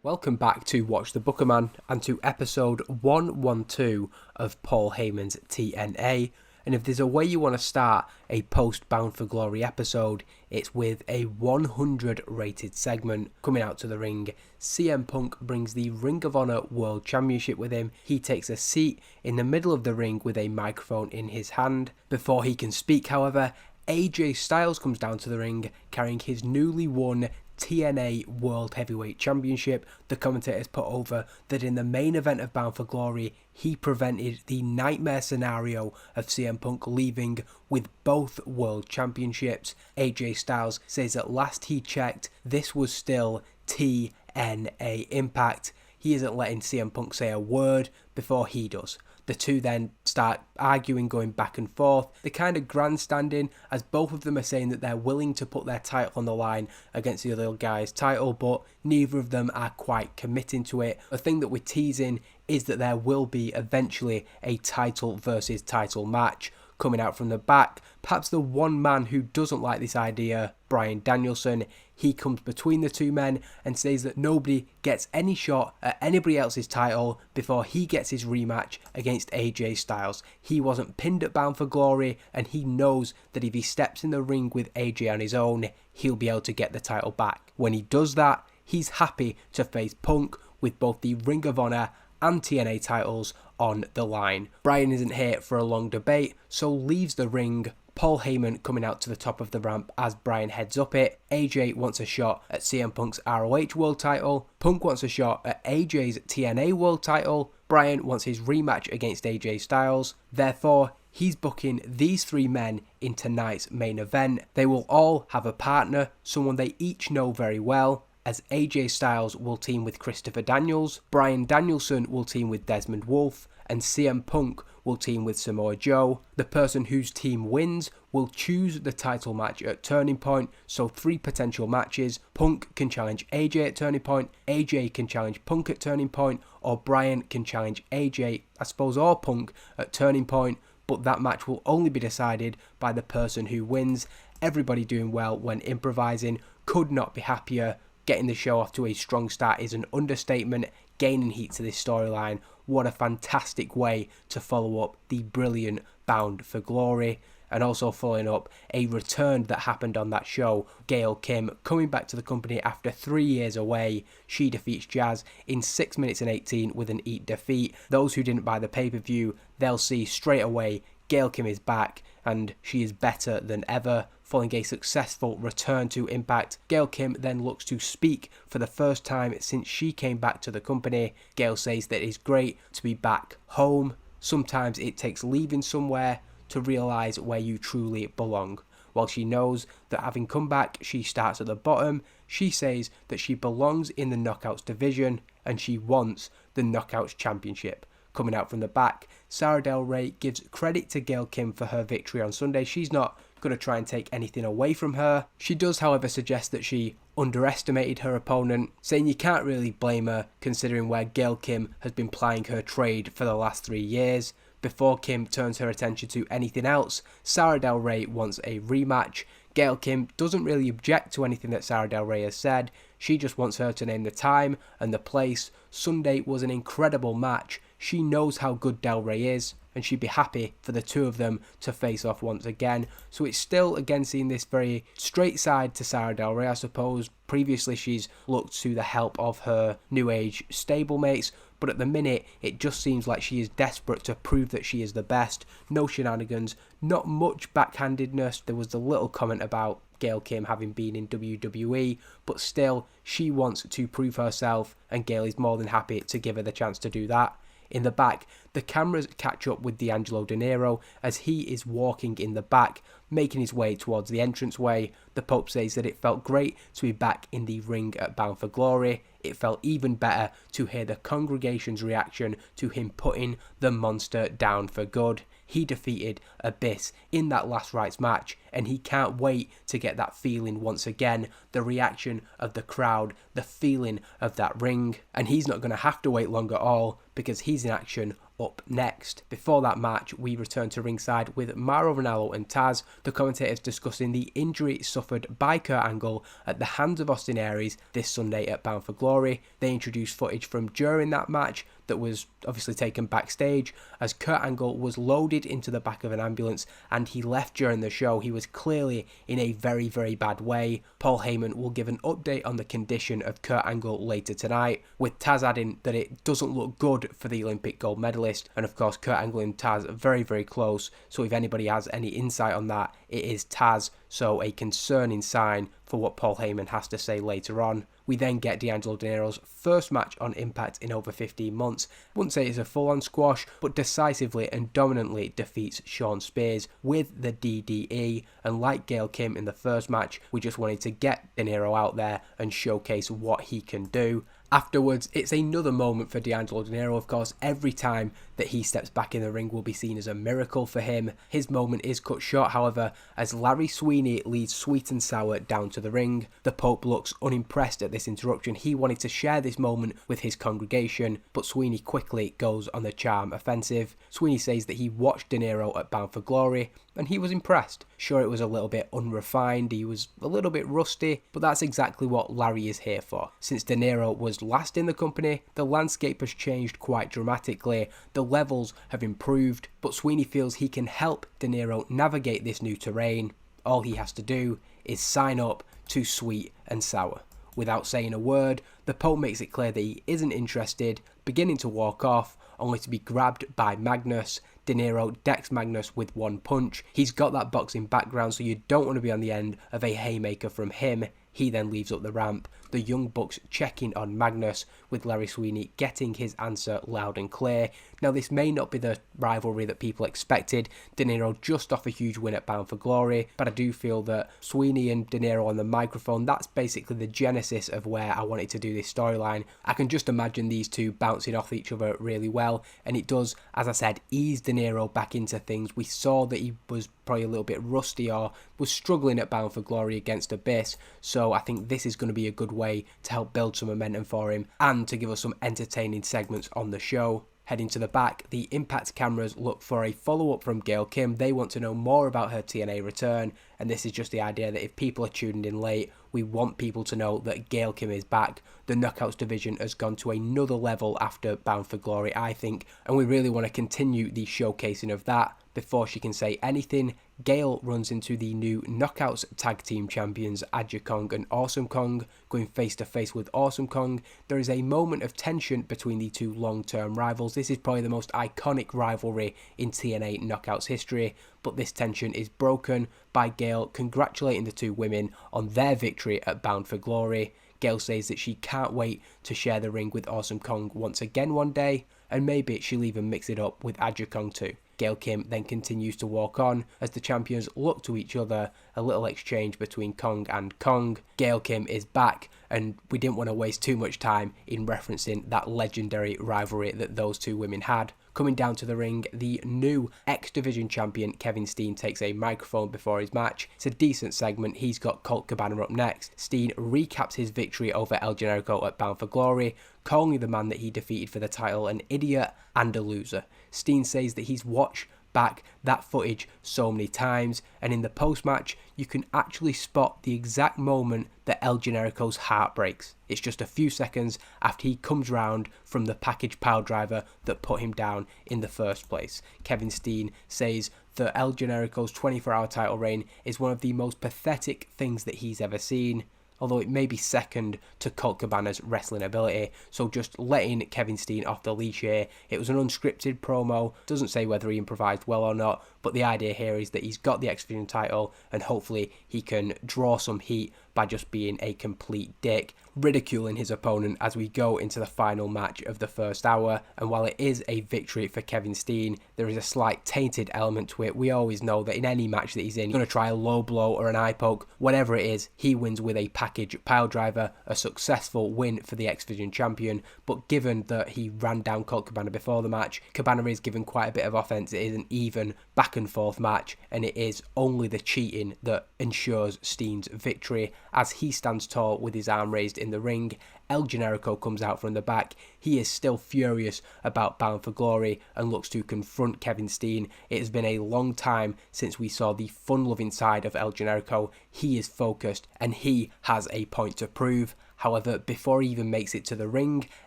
Welcome back to Watch the Booker Man and to episode 112 of Paul Heyman's TNA. And if there's a way you want to start a post-Bound for Glory episode, it's with a 100 rated segment. Coming out to the ring, CM Punk brings the Ring of Honor World Championship with him. He takes a seat in the middle of the ring with a microphone in his hand. Before he can speak, however, AJ Styles comes down to the ring carrying his newly won TNA World Heavyweight Championship. The commentators put over that in the main event of Bound for Glory, he prevented the nightmare scenario of CM Punk leaving with both World Championships. AJ Styles says at last he checked, this was still TNA Impact. He isn't letting CM Punk say a word before he does. The two then start arguing, going back and forth. They're kind of grandstanding as both of them are saying that they're willing to put their title on the line against the other guy's title, but neither of them are quite committing to it. The thing that we're teasing is that there will be eventually a title versus title match. Coming out from the back, perhaps the one man who doesn't like this idea, Bryan Danielson, he comes between the two men and says that nobody gets any shot at anybody else's title before he gets his rematch against AJ Styles. He wasn't pinned at Bound for Glory, and he knows that if he steps in the ring with AJ on his own, he'll be able to get the title back. When he does that, he's happy to face Punk with both the Ring of Honor and TNA titles on the line. Bryan isn't here for a long debate, so leaves the ring. Paul Heyman coming out to the top of the ramp as Bryan heads up it. AJ wants a shot at CM Punk's ROH World title. Punk wants a shot at AJ's TNA World title. Bryan wants his rematch against AJ Styles. Therefore, he's booking these three men in tonight's main event. They will all have a partner, someone they each know very well, as AJ Styles will team with Christopher Daniels, Bryan Danielson will team with Desmond Wolfe, and CM Punk will team with Samoa Joe. The person whose team wins will choose the title match at Turning Point, so 3 potential matches. Punk can challenge AJ at Turning Point, AJ can challenge Punk at Turning Point, or Bryan can challenge AJ, I suppose, or Punk at Turning Point, but that match will only be decided by the person who wins. Everybody doing well when improvising, could not be happier. Getting the show off to a strong start is an understatement. Gaining heat to this storyline, what a fantastic way to follow up the brilliant Bound for Glory. And also following up a return that happened on that show, Gail Kim coming back to the company after 3 years away. She defeats Jazz in 6 minutes and 18 with an Eat defeat. Those who didn't buy the pay-per-view, they'll see straight away Gail Kim is back and she is better than ever. Following a successful return to Impact, Gail Kim then looks to speak for the first time since she came back to the company. Gail says that it's great to be back home. Sometimes it takes leaving somewhere to realise where you truly belong. While she knows that having come back, she starts at the bottom, she says that she belongs in the Knockouts division and she wants the Knockouts Championship. Coming out from the back, Sarah Del Rey gives credit to Gail Kim for her victory on Sunday. She's not going to try and take anything away from her. She does, however, suggest that she underestimated her opponent, saying you can't really blame her considering where Gail Kim has been plying her trade for the last 3 years. Before Kim turns her attention to anything else, Sarah Del Rey wants a rematch. Gail Kim doesn't really object to anything that Sarah Del Rey has said. She just wants her to name the time and the place. Sunday was an incredible match. She knows how good Del Rey is, and she'd be happy for the two of them to face off once again. So it's still, again, seeing this very straight side to Sarah Del Rey, I suppose. Previously, she's looked to the help of her New Age stablemates, but at the minute, it just seems like she is desperate to prove that she is the best. No shenanigans, not much backhandedness. There was the little comment about Gail Kim having been in WWE, but still, she wants to prove herself, and Gail is more than happy to give her the chance to do that. In the back, the cameras catch up with D'Angelo De Niro as he is walking in the back, making his way towards the entranceway. The Pope says that it felt great to be back in the ring at Bound for Glory. It felt even better to hear the congregation's reaction to him putting the monster down for good. He defeated Abyss in that last rites match, and he can't wait to get that feeling once again, the reaction of the crowd, the feeling of that ring. And he's not going to have to wait long at all, because he's in action up next. Before that match, we return to ringside with Mauro Ranallo and Taz, the commentators discussing the injury suffered by Kurt Angle at the hands of Austin Aries this Sunday at Bound for Glory. They introduced footage from during that match that was obviously taken backstage as Kurt Angle was loaded into the back of an ambulance and he left during the show. He was clearly in a very, very bad way. Paul Heyman will give an update on the condition of Kurt Angle later tonight, with Taz adding that it doesn't look good for the Olympic gold medalist. And of course, Kurt Angle and Taz are very, very close. So if anybody has any insight on that, it is Taz. So a concerning sign for what Paul Heyman has to say later on. We then get D'Angelo Dinero's first match on Impact in over 15 months. I wouldn't say it's a full-on squash, but decisively and dominantly defeats Shawn Spears with the DDE. And like Gail Kim in the first match, we just wanted to get Dinero out there and showcase what he can do. Afterwards, it's another moment for D'Angelo Dinero. Of course, every time that he steps back in the ring will be seen as a miracle for him. His moment is cut short, however, as Larry Sweeney leads Sweet and Sour down to the ring. The Pope looks unimpressed at this interruption. He wanted to share this moment with his congregation, but Sweeney quickly goes on the charm offensive. Sweeney says that he watched Dinero at Bound for Glory, and he was impressed. Sure, it was a little bit unrefined, he was a little bit rusty, but that's exactly what Larry is here for. Since Dinero was last in the company, the landscape has changed quite dramatically, the levels have improved, but Sweeney feels he can help Dinero navigate this new terrain. All he has to do is sign up to Sweet and Sour. Without saying a word, the Pope makes it clear that he isn't interested, beginning to walk off, only to be grabbed by Magnus. Dinero decks Magnus with one punch. He's got that boxing background, so you don't want to be on the end of a haymaker from him. He then leaves up the ramp. The Young Bucks checking on Magnus, with Larry Sweeney getting his answer loud and clear. Now, this may not be the rivalry that people expected. Dinero just off a huge win at Bound for Glory, but I do feel that Sweeney and Dinero on the microphone, that's basically the genesis of where I wanted to do this storyline. I can just imagine these two bouncing off each other really well, and it does, as I said, ease Dinero back into things. We saw that he was probably a little bit rusty or was struggling at Bound for Glory against Abyss, so I think this is going to be a good way to help build some momentum for him and to give us some entertaining segments on the show. Heading to the back, the Impact cameras look for a follow-up from Gail Kim. They want to know more about her TNA return, and this is just the idea that if people are tuning in late, we want people to know that Gail Kim is back. The Knockouts division has gone to another level after Bound for Glory, I think, and we really want to continue the showcasing of that. Before she can say anything, Gail runs into the new Knockouts Tag Team Champions Aja Kong and Awesome Kong, going face to face with Awesome Kong. There is a moment of tension between the two long-term rivals. This is probably the most iconic rivalry in TNA Knockouts history, but this tension is broken by Gail congratulating the two women on their victory at Bound for Glory. Gail says that she can't wait to share the ring with Awesome Kong once again one day, and maybe she'll even mix it up with Aja Kong too. Gail Kim then continues to walk on as the champions look to each other, a little exchange between Kong and Kong. Gail Kim is back, and we didn't want to waste too much time in referencing that legendary rivalry that those two women had. Coming down to the ring, the new X Division champion Kevin Steen takes a microphone before his match. It's a decent segment. He's got Colt Cabana up next. Steen recaps his victory over El Generico at Bound for Glory, calling the man that he defeated for the title an idiot and a loser. Steen says that he's watched back that footage so many times, and in the post-match you can actually spot the exact moment that El Generico's heart breaks. It's just a few seconds after he comes round from the package pile driver that put him down in the first place. Kevin Steen says that El Generico's 24-hour title reign is one of the most pathetic things that he's ever seen, although it may be second to Colt Cabana's wrestling ability. So just letting Kevin Steen off the leash here. It was an unscripted promo, doesn't say whether he improvised well or not, but the idea here is that he's got the X Division title and hopefully he can draw some heat by just being a complete dick, ridiculing his opponent as we go into the final match of the first hour. And while it is a victory for Kevin Steen, there is a slight tainted element to it. We always know that in any match that he's in, he's going to try a low blow or an eye poke, whatever it is, he wins with a package pile driver, a successful win for the X Division champion. But given that he ran down Colt Cabana before the match, Cabana is given quite a bit of offense. It is an even back and forth match, and it is only the cheating that ensures Steen's victory. as he stands tall with his arm raised in the ring. El Generico comes out from the back. He is still furious about Bound for Glory and looks to confront Kevin Steen. It has been a long time since we saw the fun-loving side of El Generico. He is focused and he has a point to prove. However, before he even makes it to the ring,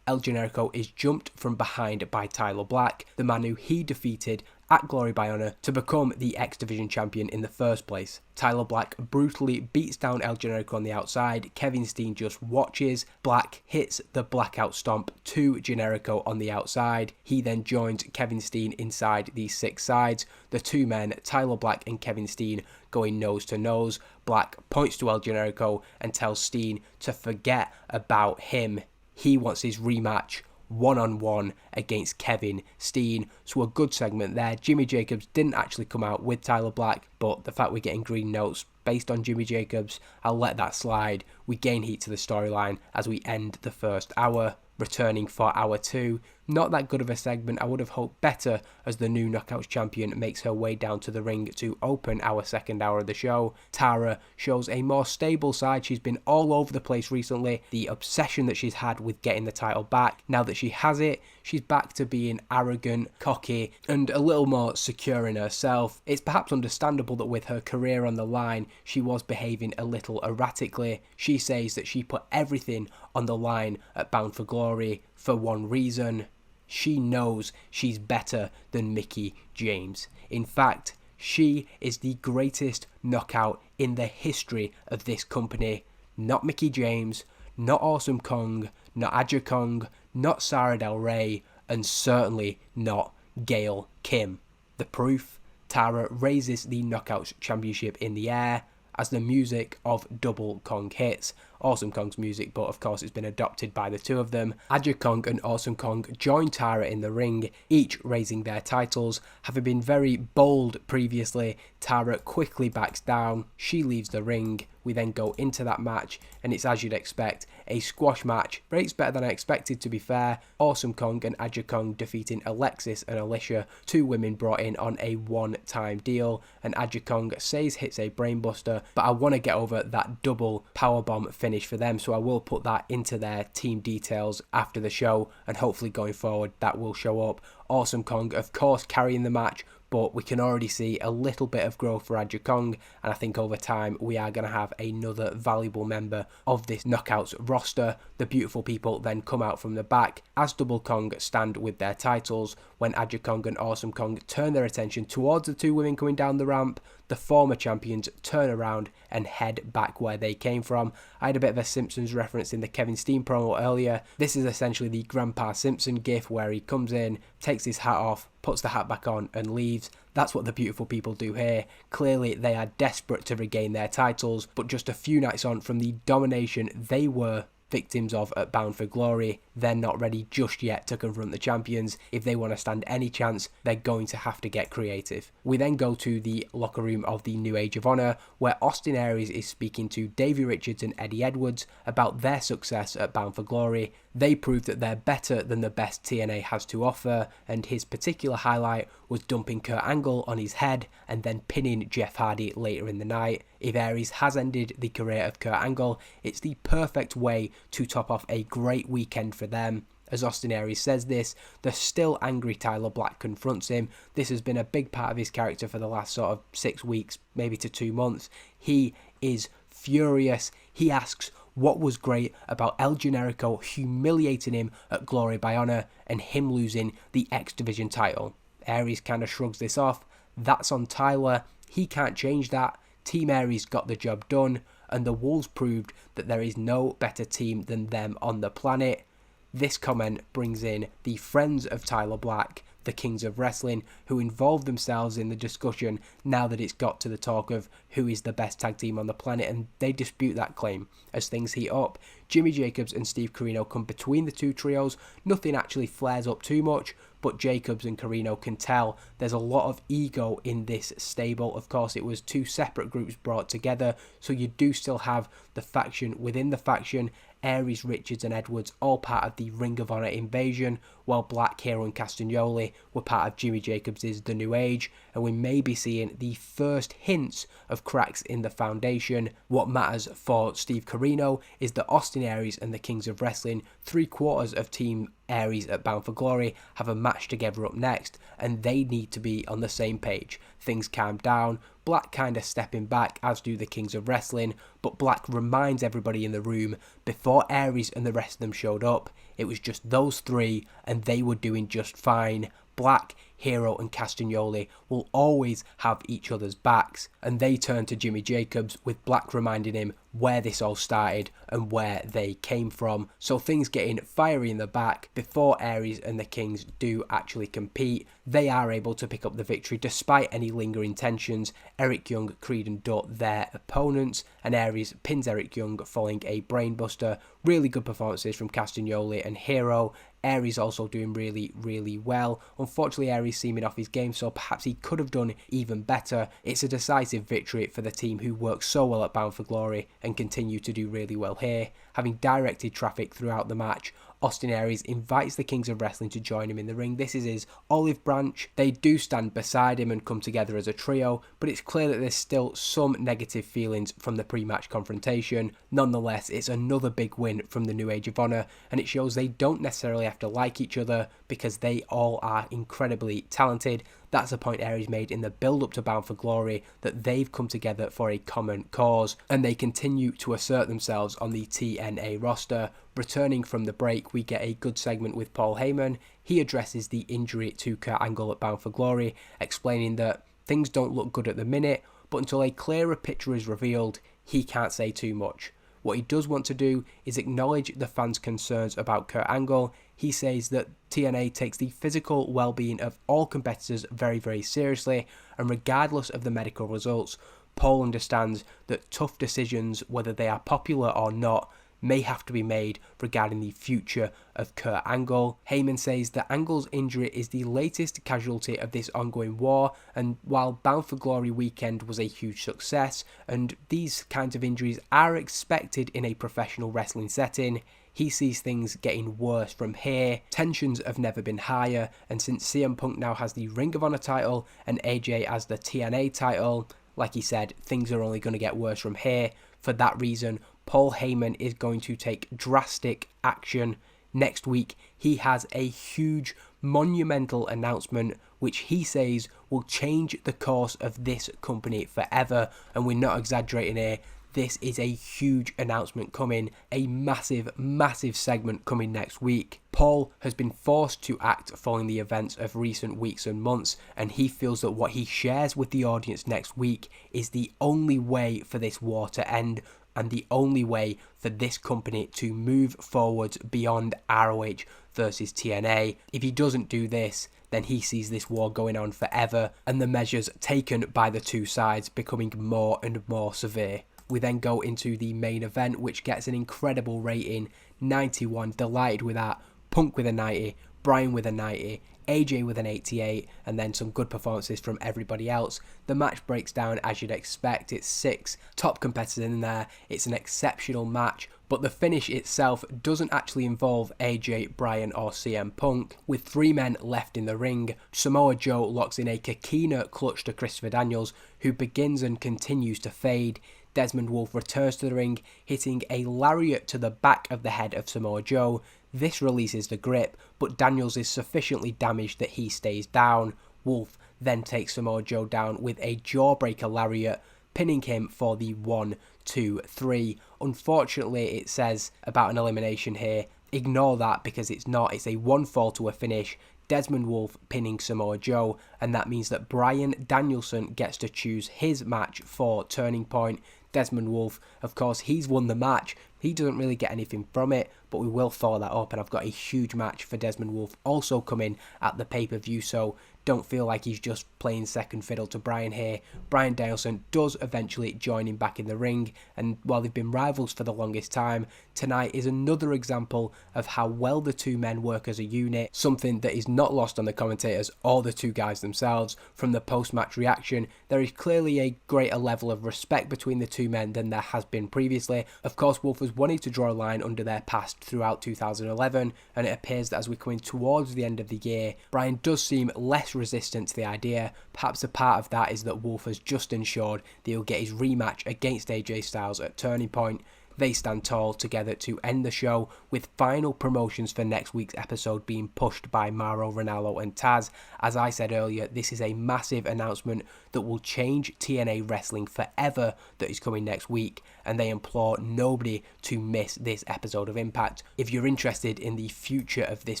El Generico is jumped from behind by Tyler Black, the man who he defeated at Glory by Honor to become the X Division champion in the first place. Tyler Black brutally beats down El Generico on the outside. Kevin Steen just watches. Black hits the blackout stomp to Generico on the outside. He then joins Kevin Steen inside the 6 sides. The two men, Tyler Black and Kevin Steen, going nose to nose. Black points to El Generico and tells Steen to forget about him. He wants his rematch one-on-one against Kevin Steen. So a good segment there. Jimmy Jacobs didn't actually come out with Tyler Black, but the fact we're getting green notes based on Jimmy Jacobs, I'll let that slide. We gain heat to the storyline as we end the first hour. Returning for hour 2. Not that good of a segment. I would have hoped better as the new Knockouts champion makes her way down to the ring to open our second hour of the show. Tara shows a more stable side. She's been all over the place recently. The obsession that she's had with getting the title back. Now that she has it, she's back to being arrogant, cocky, and a little more secure in herself. It's perhaps understandable that with her career on the line, she was behaving a little erratically. She says that she put everything on the line at Bound for Glory for one reason. She knows she's better than Mickie James. In fact, she is the greatest knockout in the history of this company. Not Mickie James, not Awesome Kong, not Aja Kong, not Sara Del Rey, and certainly not Gail Kim. The proof? Tara raises the Knockouts Championship in the air as the music of Double Kong hits. Awesome Kong's music, but of course it's been adopted by the two of them. Aja Kong and Awesome Kong join Tara in the ring, each raising their titles. Having been very bold previously, Tara quickly backs down. She leaves the ring. We then go into that match, and it's, as you'd expect, a squash match. Rates better than I expected, to be fair. Awesome Kong and Aja Kong defeating Alexis and Alicia, two women brought in on a one-time deal, and Aja Kong says hits a brainbuster, but I want to get over that double powerbomb finish for them, so I will put that into their team details after the show, and hopefully going forward that will show up. Awesome Kong, of course, carrying the match, but we can already see a little bit of growth for Aja Kong, and I think over time we are going to have another valuable member of this Knockouts roster. The beautiful people then come out from the back as Double Kong stand with their titles. When Aja Kong and Awesome Kong turn their attention towards the two women coming down the ramp, the former champions turn around and head back where they came from. I had a bit of a Simpsons reference in the Kevin Steen promo earlier. This is essentially the Grandpa Simpson gif where he comes in, takes his hat off, puts the hat back on and leaves. That's what the beautiful people do here. Clearly they are desperate to regain their titles, but just a few nights on from the domination they were victims of at Bound for Glory, they're not ready just yet to confront the champions. If they want to stand any chance, they're going to have to get creative. We then go to the locker room of the New Age of Honor, where Austin Aries is speaking to Davey Richards and Eddie Edwards about their success at Bound for Glory. They proved that they're better than the best TNA has to offer, and his particular highlight was dumping Kurt Angle on his head and then pinning Jeff Hardy later in the night. If Aries has ended the career of Kurt Angle, it's the perfect way to top off a great weekend for them. As Austin Aries says this, the still angry Tyler Black confronts him. This has been a big part of his character for the last sort of 6 weeks, maybe to 2 months. He is furious. He asks what was great about El Generico humiliating him at Glory by Honor and him losing the X Division title. Aries kind of shrugs this off. That's on Tyler. He can't change that. Team Aries got the job done, and the Wolves proved that there is no better team than them on the planet. This comment brings in the friends of Tyler Black, the Kings of Wrestling, who involved themselves in the discussion now that it's got to the talk of who is the best tag team on the planet, and they dispute that claim as things heat up. Jimmy Jacobs and Steve Corino come between the two trios. Nothing actually flares up too much, but Jacobs and Corino can tell there's a lot of ego in this stable. Of course, it was two separate groups brought together, so you do still have the faction within the faction. Aries, Richards and Edwards all part of the Ring of Honor invasion, while Black, Hero and Castagnoli were part of Jimmy Jacobs' The New Age, and we may be seeing the first hints of cracks in the foundation. What matters for Steve Corino is that Austin Aries and the Kings of Wrestling, 3/4 of Team Aries at Bound for Glory, have a match together up next, and they need to be on the same page. Things calm down, Black kind of stepping back, as do the Kings of Wrestling, but Black reminds everybody in the room, before Aries and the rest of them showed up, it was just those three and they were doing just fine. Black, Hero and Castagnoli will always have each other's backs, and they turn to Jimmy Jacobs, with Black reminding him where this all started and where they came from. So things getting fiery in the back before Aries and the Kings do actually compete. They are able to pick up the victory despite any lingering tensions. Eric Young, Creed and Dutt their opponents, and Aries pins Eric Young following a brainbuster. Really good performances from Castagnoli and Hero. Aries also doing really well. Unfortunately, Aries seeming off his game, so perhaps he could have done even better. It's a decisive victory for the team who worked so well at Bound for Glory and continue to do really well here. Having directed traffic throughout the match, Austin Aries invites the Kings of Wrestling to join him in the ring. This is his olive branch. They do stand beside him and come together as a trio, but it's clear that there's still some negative feelings from the pre-match confrontation. Nonetheless, it's another big win from the New Age of Honor, and it shows they don't necessarily have to like each other because they all are incredibly talented. That's a point Aries made in the build-up to Bound for Glory, that they've come together for a common cause, and they continue to assert themselves on the TNA roster. Returning from the break, we get a good segment with Paul Heyman. He addresses the injury to Kurt Angle at Bound for Glory, explaining that things don't look good at the minute, but until a clearer picture is revealed, he can't say too much. What he does want to do is acknowledge the fans' concerns about Kurt Angle. He says that TNA takes the physical well-being of all competitors very seriously, and regardless of the medical results, Paul understands that tough decisions, whether they are popular or not, may have to be made regarding the future of Kurt Angle. Heyman says that Angle's injury is the latest casualty of this ongoing war, and while Bound for Glory weekend was a huge success, and these kinds of injuries are expected in a professional wrestling setting, he sees things getting worse from here. Tensions have never been higher, and since CM Punk now has the Ring of Honor title and AJ has the TNA title, like he said, things are only going to get worse from here. For that reason, Paul Heyman is going to take drastic action. Next week, he has a huge, monumental announcement which he says will change the course of this company forever, and we're not exaggerating here. This is a huge announcement coming, a massive segment coming next week. Paul has been forced to act following the events of recent weeks and months, and he feels that what he shares with the audience next week is the only way for this war to end, and the only way for this company to move forward beyond ROH versus TNA. If he doesn't do this, then he sees this war going on forever, and the measures taken by the two sides becoming more and more severe. We then go into the main event, which gets an incredible rating, 91, delighted with that. Punk with a 90, Bryan with a 90, AJ with an 88, and then some good performances from everybody else. The match breaks down as you'd expect. It's 6 top competitors in there. It's an exceptional match, but the finish itself doesn't actually involve AJ, Bryan or CM Punk. With 3 men left in the ring, Samoa Joe locks in a Coquina clutch to Christopher Daniels, who begins and continues to fade. Desmond Wolfe returns to the ring, hitting a lariat to the back of the head of Samoa Joe. This releases the grip, but Daniels is sufficiently damaged that he stays down. Wolfe then takes Samoa Joe down with a jawbreaker lariat, pinning him for the 1, 2, 3. Unfortunately, it says about an elimination here. Ignore that because it's not. It's a 1 fall to a finish. Desmond Wolfe pinning Samoa Joe, and that means that Bryan Danielson gets to choose his match for Turning Point. Desmond Wolfe, of course, he's won the match. He doesn't really get anything from it, but we will follow that up, and I've got a huge match for Desmond Wolfe also coming at the pay-per-view, so don't feel like he's just playing second fiddle to Bryan here. Bryan Danielson does eventually join him back in the ring, and while they've been rivals for the longest time, tonight is another example of how well the two men work as a unit, something that is not lost on the commentators or the two guys themselves. From the post-match reaction, there is clearly a greater level of respect between the two men than there has been previously. Of course, Wolf was wanting to draw a line under their past throughout 2011, and it appears that as we're coming towards the end of the year, Bryan does seem less resistant to the idea. Perhaps a part of that is that Wolf has just ensured that he'll get his rematch against AJ Styles at Turning Point. They stand tall together to end the show, with final promotions for next week's episode being pushed by Mauro Ranallo and Taz. As I said earlier, this is a massive announcement that will change TNA Wrestling forever that is coming next week, and they implore nobody to miss this episode of Impact. If you're interested in the future of this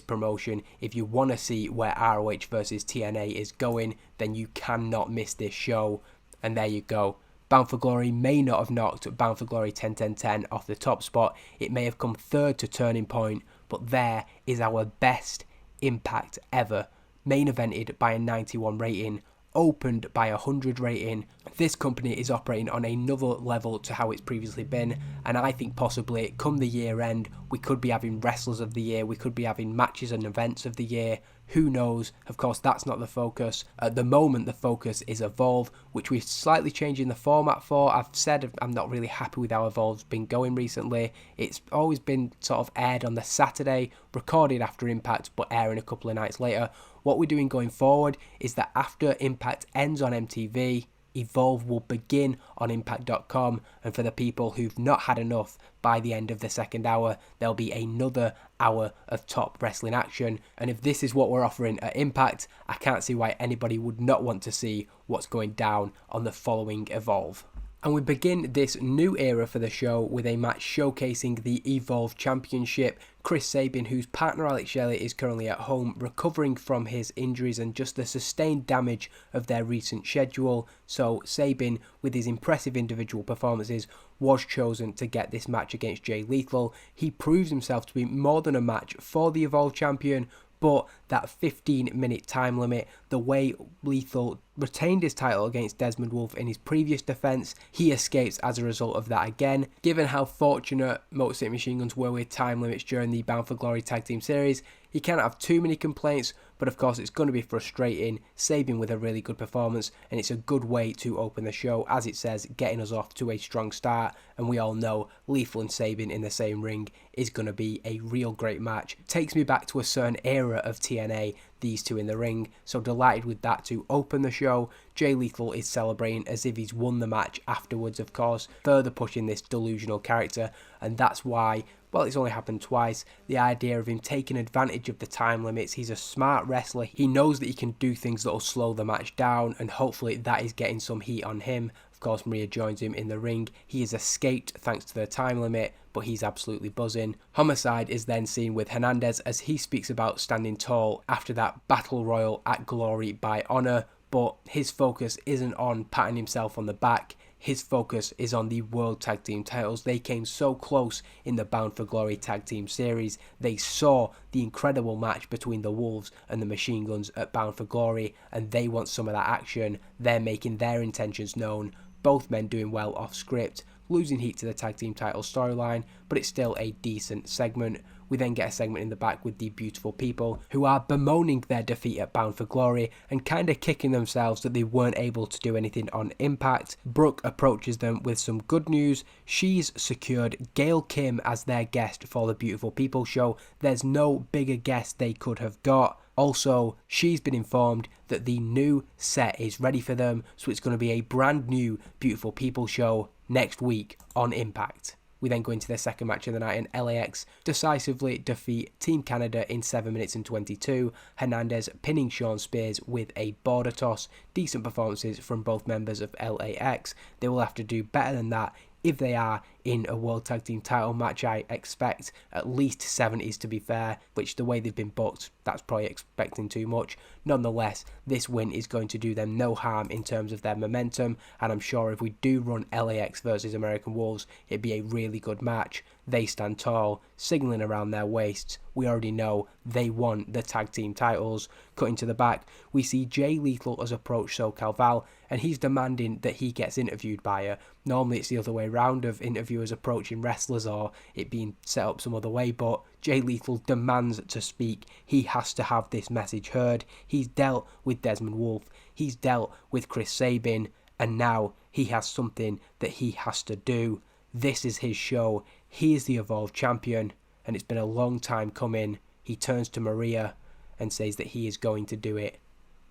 promotion, if you want to see where ROH versus TNA is going, then you cannot miss this show. And there you go. Bound for Glory may not have knocked Bound for Glory 10-10-10 off the top spot. It may have come third to Turning Point, but there is our best Impact ever. Main evented by a 91 rating, opened by a 100 rating. This company is operating on another level to how it's previously been, and I think possibly come the year end we could be having Wrestlers of the Year, we could be having Matches and Events of the Year. Who knows? Of course, that's not the focus. At the moment, the focus is Evolve, which we're slightly changing the format for. I've said I'm not really happy with how Evolve's been going recently. It's always been sort of aired on the Saturday, recorded after Impact, but airing a couple of nights later. What we're doing going forward is that after Impact ends on MTV, Evolve will begin on Impact.com, and for the people who've not had enough, by the end of the second hour, there'll be another hour of top wrestling action. And if this is what we're offering at Impact, I can't see why anybody would not want to see what's going down on the following Evolve. And we begin this new era for the show with a match showcasing the Evolve Championship. Chris Sabin, whose partner Alex Shelley is currently at home recovering from his injuries and just the sustained damage of their recent schedule. So Sabin, with his impressive individual performances, was chosen to get this match against Jay Lethal. He proves himself to be more than a match for the Evolve champion, but that 15-minute time limit, the way Lethal retained his title against Desmond Wolfe in his previous defense, he escapes as a result of that again. Given how fortunate Motor City Machine Guns were with time limits during the Bound for Glory Tag Team Series, he cannot have too many complaints, but of course it's going to be frustrating. Sabin with a really good performance, and it's a good way to open the show, as it says, getting us off to a strong start, and we all know Lethal and Sabin in the same ring is going to be a real great match. Takes me back to a certain era of TNA, these two in the ring, so delighted with that to open the show. Jay Lethal is celebrating as if he's won the match afterwards, of course, further pushing this delusional character, and that's why, well, it's only happened twice, the idea of him taking advantage of the time limits. He's a smart wrestler, he knows that he can do things that will slow the match down, and hopefully that is getting some heat on him. Of course, Maria joins him in the ring. He has escaped thanks to the time limit, but he's absolutely buzzing. Homicide is then seen with Hernandez as he speaks about standing tall after that battle royal at Glory by Honor, but his focus isn't on patting himself on the back. His focus is on the World Tag Team titles. They came so close in the Bound for Glory Tag Team Series. They saw the incredible match between the Wolves and the Machine Guns at Bound for Glory, and they want some of that action. They're making their intentions known. Both men doing well off script, losing heat to the tag team title storyline, but it's still a decent segment. We then get a segment in the back with the Beautiful People, who are bemoaning their defeat at Bound for Glory and kind of kicking themselves that they weren't able to do anything on Impact. Brooke approaches them with some good news. She's secured Gail Kim as their guest for the Beautiful People show. There's no bigger guest they could have got. Also, she's been informed that the new set is ready for them, so it's going to be a brand new Beautiful People show next week on Impact. We then go into the second match of the night, and LAX decisively defeat Team Canada in 7 minutes and 22. Hernandez pinning Sean Spears with a border toss. Decent performances from both members of LAX. They will have to do better than that if they are in a World Tag Team title match. I expect at least 70s, to be fair, which the way they've been booked, that's probably expecting too much. Nonetheless, this win is going to do them no harm in terms of their momentum, and I'm sure if we do run LAX versus American Wolves, it'd be a really good match. They stand tall, signalling around their waists. We already know they won the tag team titles. Cutting to the back, we see Jay Lethal has approached SoCal Val, and he's demanding that he gets interviewed by her. Normally it's the other way around, of interviewers approaching wrestlers or it being set up some other way, but Jay Lethal demands to speak. He has to have this message heard. He's dealt with Desmond Wolfe, he's dealt with Chris Sabin, and now he has something that he has to do. This is his show. He is the Evolved Champion, and it's been a long time coming. He turns to Maria and says that he is going to do it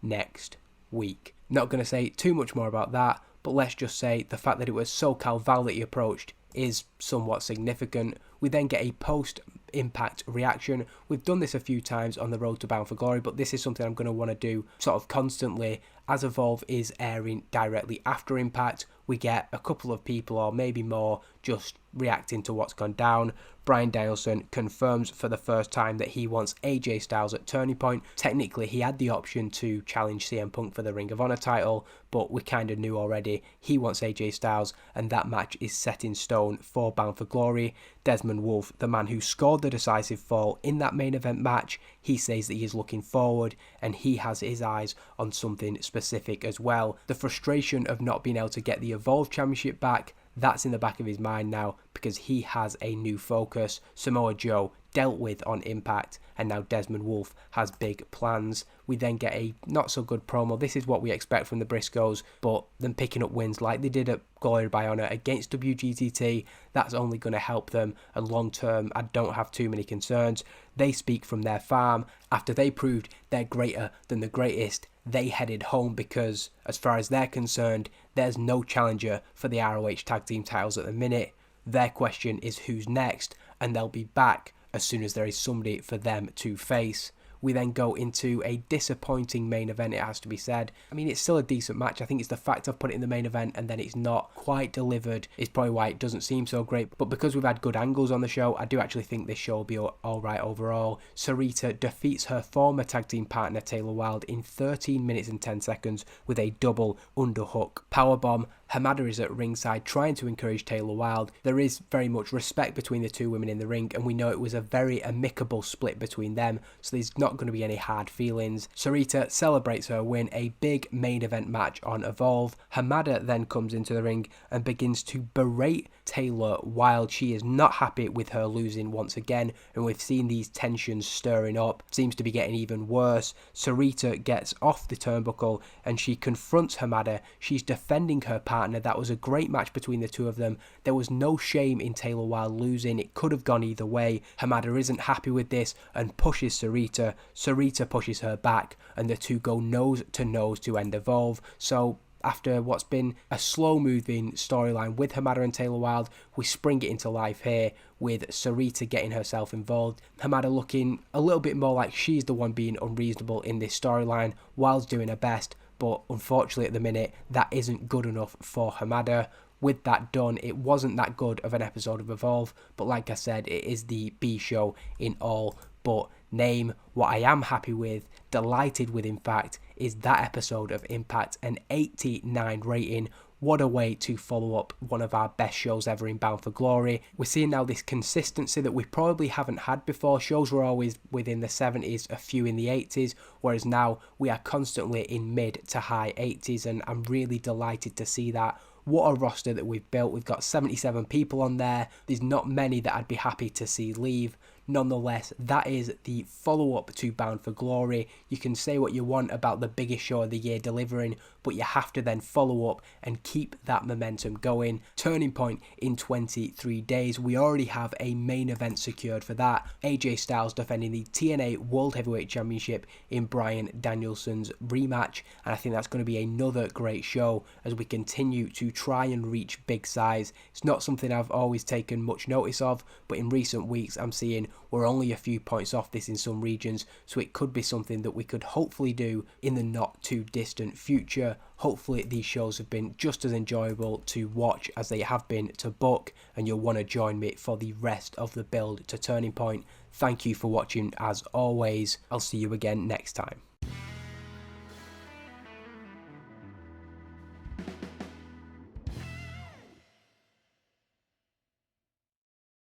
next week. Not going to say too much more about that, but let's just say the fact that it was SoCal Val that he approached is somewhat significant. We then get a post-Impact reaction. We've done this a few times on the Road to Bound for Glory, but this is something I'm going to want to do sort of constantly. As Evolve is airing directly after Impact, we get a couple of people, or maybe more, just reacting to what's gone down. Bryan Danielson confirms for the first time that he wants AJ Styles at Turning Point. Technically, he had the option to challenge CM Punk for the Ring of Honor title, but we kind of knew already he wants AJ Styles, and that match is set in stone for Bound for Glory. Desmond Wolfe, the man who scored the decisive fall in that main event match, he says that he is looking forward, and he has his eyes on something specific as well. The frustration of not being able to get the Evolve Championship back, that's in the back of his mind now, because he has a new focus. Samoa Joe dealt with on Impact, and now Desmond Wolfe has big plans. We then get a not so good promo. This is what we expect from the Briscoes, but them picking up wins like they did at Glory by Honor against WGTT, that's only going to help them, and long term I don't have too many concerns. They speak from their farm. After they proved they're greater than the greatest, they headed home, because as far as they're concerned, there's no challenger for the ROH tag team titles at the minute. Their question is who's next, and they'll be back as soon as there is somebody for them to face. We then go into a disappointing main event, it has to be said. I mean, it's still a decent match. I think it's the fact I've put it in the main event and then it's not quite delivered is probably why it doesn't seem so great. But because we've had good angles on the show, I do actually think this show will be alright overall. Sarita defeats her former tag team partner Taylor Wilde in 13 minutes and 10 seconds with a double underhook powerbomb. Hamada is at ringside trying to encourage Taylor Wilde. There is very much respect between the two women in the ring, and we know it was a very amicable split between them, so there's not going to be any hard feelings. Sarita celebrates her win, a big main event match on Evolve. Hamada then comes into the ring and begins to berate Taylor Wilde. She is not happy with her losing once again, and we've seen these tensions stirring up. It seems to be getting even worse. Sarita gets off the turnbuckle and she confronts Hamada. She's defending her partner. That was a great match between the two of them. There was no shame in Taylor Wilde losing. It could have gone either way. Hamada isn't happy with this and pushes Sarita. Sarita pushes her back, and the two go nose to nose to end Evolve. So after what's been a slow-moving storyline with Hamada and Taylor Wilde, we spring it into life here with Sarita getting herself involved. Hamada looking a little bit more like she's the one being unreasonable in this storyline. Wilde's doing her best, but unfortunately at the minute, that isn't good enough for Hamada. With that done, it wasn't that good of an episode of Evolve, but like I said, it is the B show in all but name. What I am happy with, delighted with in fact, is that episode of Impact, an 89 rating. What a way to follow up one of our best shows ever in Bound for Glory. We're seeing now this consistency that we probably haven't had before. Shows were always within the 70s, a few in the 80s, whereas now we are constantly in mid to high 80s, and I'm really delighted to see that. What a roster that we've built. We've got 77 people on there. There's not many that I'd be happy to see leave. Nonetheless, that is the follow-up to Bound for Glory. You can say what you want about the biggest show of the year delivering, but you have to then follow up and keep that momentum going. Turning Point in 23 days. We already have a main event secured for that. AJ Styles defending the TNA World Heavyweight Championship in Bryan Danielson's rematch, and I think that's going to be another great show as we continue to try and reach big size. It's not something I've always taken much notice of, but in recent weeks I'm seeing we're only a few points off this in some regions, so it could be something that we could hopefully do in the not too distant future. Hopefully these shows have been just as enjoyable to watch as they have been to book, and you'll want to join me for the rest of the build to Turning Point. Thank you for watching as always. I'll see you again next time.